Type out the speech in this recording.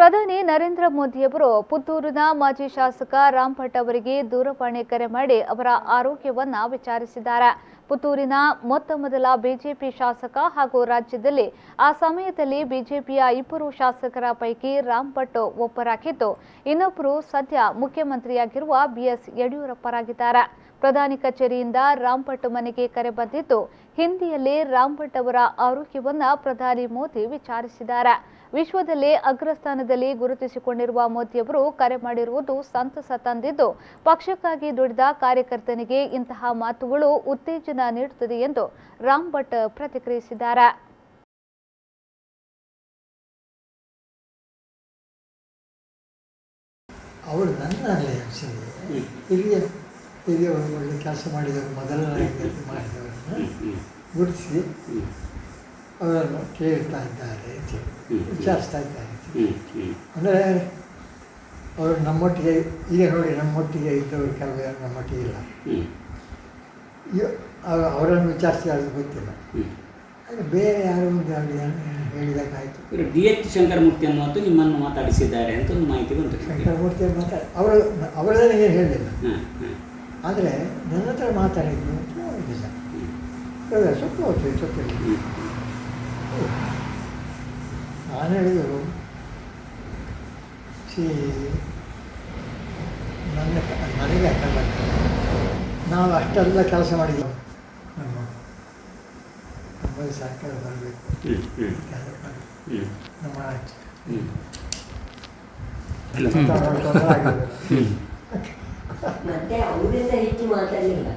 ಪ್ರಧಾನಿ ನರೇಂದ್ರ ಮೋದಿಯವರು ಪುತ್ತೂರಿನ ಮಾಜಿ ಶಾಸಕ ರಾಮ್ ಭಟ್ ಅವರಿಗೆ ದೂರವಾಣಿ ಕರೆ ಮಾಡಿ ಅವರ ಆರೋಗ್ಯವನ್ನ ವಿಚಾರಿಸಿದ್ದಾರೆ. ಪುತ್ತೂರಿನ ಮೊದಲ ಬಿಜೆಪಿ ಶಾಸಕ ಹಾಗೂ ರಾಜ್ಯದಲ್ಲಿ ಆ ಸಮಯದಲ್ಲಿ ಬಿಜೆಪಿಯ 2 ಶಾಸಕರ ಪೈಕಿ ರಾಮ್ ಭಟ್ ಒಬ್ಬರಾಗಿದ್ದು, ಇನ್ನೊಬ್ಬರು ಸದ್ಯ ಮುಖ್ಯಮಂತ್ರಿಯಾಗಿರುವ ಬಿಎಸ್ ಯಡಿಯೂರಪ್ಪರಾಗಿದ್ದಾರೆ. ಪ್ರಧಾನಿ ಕಚೇರಿಯಿಂದ ರಾಮ್ ಭಟ್ ಮನೆಗೆ ಕರೆ ಬಂದಿದ್ದು, ಹಿಂದಿಯಲ್ಲಿ ರಾಮ್ ಭಟ್ ಅವರ ಆರೋಗ್ಯವನ್ನ ಪ್ರಧಾನಿ ಮೋದಿ ವಿಚಾರಿಸಿದ್ದಾರೆ. ವಿಶ್ವದಲ್ಲೇ ಅಗ್ರಸ್ಥಾನದಲ್ಲಿ ಗುರುತಿಸಿಕೊಂಡಿರುವ ಮೋದಿಯವರು ಕರೆ ಮಾಡಿರುವುದು ಸಂತಸ ತಂದಿದ್ದು, ಪಕ್ಷಕ್ಕಾಗಿ ದುಡಿದ ಕಾರ್ಯಕರ್ತನಿಗೆ ಇಂತಹ ಮಾತುಗಳು ಉತ್ತೇಜನ ನೀಡುತ್ತದೆ ಎಂದು ರಾಮ್ ಭಟ್ ಪ್ರತಿಕ್ರಿಯಿಸಿದ್ದಾರೆ. ಅವರು ನನ್ನ ಹಿರಿಯ ಒಳ್ಳೆ ಕೆಲಸ ಮಾಡಿದವರು ಮಾಡಿದವರನ್ನು ಗುರುತಿಸಿ ಅವರನ್ನು ಕೇಳ್ತಾ ಇದ್ದಾರೆ, ವಿಚಾರಿಸ್ತಾ ಇದ್ದಾರೆ. ಅಂದರೆ ಅವರು ನಮ್ಮೊಟ್ಟಿಗೆ ಈಗ ನೋಡಿ, ನಮ್ಮೊಟ್ಟಿಗೆ ಇದ್ದವರು ಕೆಲವರು ನಮ್ಮೊಟ್ಟಿಗೆ ಇಲ್ಲ. ಅವರನ್ನು ವಿಚಾರಿಸಿ ಅದು ಗೊತ್ತಿಲ್ಲ. ಆದರೆ ಬೇರೆ ಯಾರು ಹೇಳಿದಾಗಾಯಿತು. DH ಶಂಕರಮೂರ್ತಿ ಅನ್ನೋದು ನಿಮ್ಮನ್ನು ಮಾತಾಡಿಸಿದ್ದಾರೆ ಅಂತ ಒಂದು ಮಾಹಿತಿ ಬಂತು. ಶಂಕರಮೂರ್ತಿ ಅವರದನ್ನು ಏನು ಹೇಳಲಿಲ್ಲ, ಆದರೆ ನನ್ನ ಹತ್ರ ಮಾತಾಡಿದ್ದು ನಿಜ. ಸ್ವಲ್ಪ ಹೊತ್ತು ನಾನು ಹೇಳಿದರು, ನನಗೆ ಅರ್ಥ ಬರ್ತದೆ. ನಾವು ಅಷ್ಟೆಲ್ಲ ಕೆಲಸ ಮಾಡಿದ್ದೆವು. ನಮ್ಮಲ್ಲಿ ಸರ್ಕಾರ ಬರಬೇಕು, ನಮ್ಮ ಮತ್ತೆ ಅವರಿಂದ ಹೆಚ್ಚು ಮಾತಾಡಲಿಲ್ಲ.